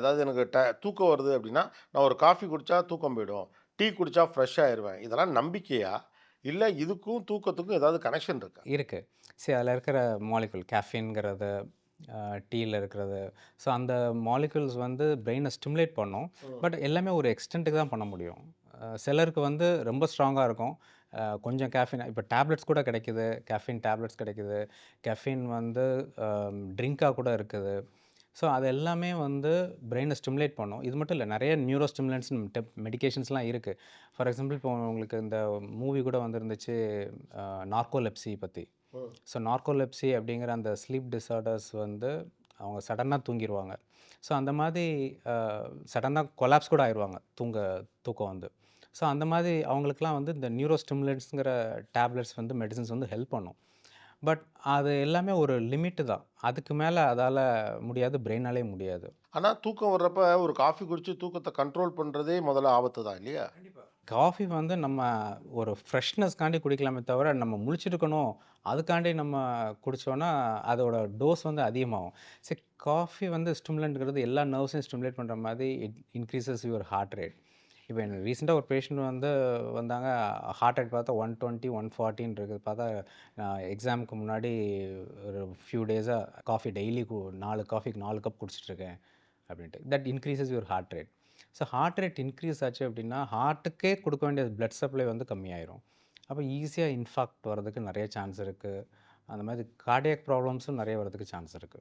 அதாவது எனக்கு தூக்கம் வருது அப்படின்னா, நான் ஒரு காஃபி குடிச்சா தூக்கம் போயிடும். டீ குடிச்சா ஃப்ரெஷ் ஆயிருவேன். இதெல்லாம் நம்பிக்கையா? இல்ல இதுக்கும் தூக்கத்துக்கும் ஏதாவது கனெக்ஷன் இருக்கா? இருக்கு. அதில இருக்கிற மாலிக்யூல் கேஃபீன்ங்கிறது, டீல இருக்கிறது. அந்த மாலிக்யூல்ஸ் வந்து பிரெயின ஸ்டிமுலேட் பண்ணும். ம். பட் எல்லாமே ஒரு எக்ஸ்டென்ட்க்கு தான் பண்ண முடியும். சிலருக்கு வந்து ரொம்ப ஸ்ட்ராங்கா இருக்கும். கொஞ்சம் கேஃபீன் இப்ப டேப்லெட்ஸ் கூட கிடைக்குது. கேஃபீன் டேப்லெட்ஸ் கிடைக்குது. கேஃபீன் வந்து ட்ரிங்க்கா கூட இருக்குது. அது எல்லாமே வந்து பிரெயின ஸ்டிமுலேட் பண்ணும். இது மட்டும் இல்ல. நெறைய நியூரோ ஸ்டிமுலன்ட்ஸ் மெடிகேஷன்ஸ்லாம் இருக்கு. ஃபார் எக்ஸாம்பிள் இப்போ உங்களுக்கு இந்த மூவி கூட வந்திருந்துச்சு, நார்கோலெப்சி பத்தி. ம். நார்கோலெப்சி அப்படிங்கிற அந்த ஸ்லீப் டிஸார்டர்ஸ் வந்து அவங்க சடனா தூங்கிருவாங்க. அந்த மாதிரி அ சடனா கொலாப்ஸ் கூட ஆயிருவாங்க. தூக்கம் வந்து. அந்த மாதிரி அவங்களுக்கெல்லாம் வந்து இந்த நியூரோ ஸ்டிமுலன்ட்ஸ்ங்கிற டேப்லெட்ஸ் வந்து மெடிசின்ஸ் வந்து ஹெல்ப் பண்ணும். பட் அது எல்லாமே ஒரு லிமிட்டு தான். அதுக்கு மேல அதால முடியாது. பிரெயினாலயே முடியாது. ஆனா தூக்கம் வர்றப்ப ஒரு காஃபி குடிச்சு தூக்கத்த கண்ட்ரோல் பண்றதே முதல்ல ஆபத்து தான் இல்லையா? கண்டிப்பா. காஃபி வந்து நம்ம ஒரு ஃப்ரெஷ்னஸ்க்காண்டி குடிக்கலாமே தவிர, நம்ம முழிச்சிருக்கணும், அதுக்காண்டி நம்ம குடிச்சோம்னா, அதோட டோஸ் வந்து அதிகமாகும். காஃபி வந்து ஸ்டிமுலன்ட்ங்கிறது எல்லா நர்வ்ஸையும் ஸ்டிமுலேட் பண்ற மாதிரி it increases your heart rate. இப்ப எனக்கு ரீசென்ட்டா ஒரு பேஷண்ட் வந்து வந்தாங்க. ஹார்ட் ரேட் பார்த்தா 120, 140ன்னு இருக்குது. பார்த்தா எக்ஸாமுக்கு முன்னாடி ஒரு ஃபியூ டேஸா காஃபி டெய்லி 4 காஃபிக்கு 4 கப் குடிச்சிட்டு இருக்கேன் அப்படின்ட்டு. That increases your heart rate. Heart rate increase ஆச்சு அப்படின்னா, ஹார்ட்டுக்கே குடுக்க வேண்டிய பிளட் சப்ளை வந்து கம்மியாயிரும். அப்ப ஈஸியா இன்ஃபார்க்ட் வரதுக்கு நெறைய சான்ஸ் இருக்கு. அந்த மாதிரி கார்டியாக் ப்ராப்ளம்ஸும் நெறைய வரதுக்கு சான்ஸ் இருக்கு.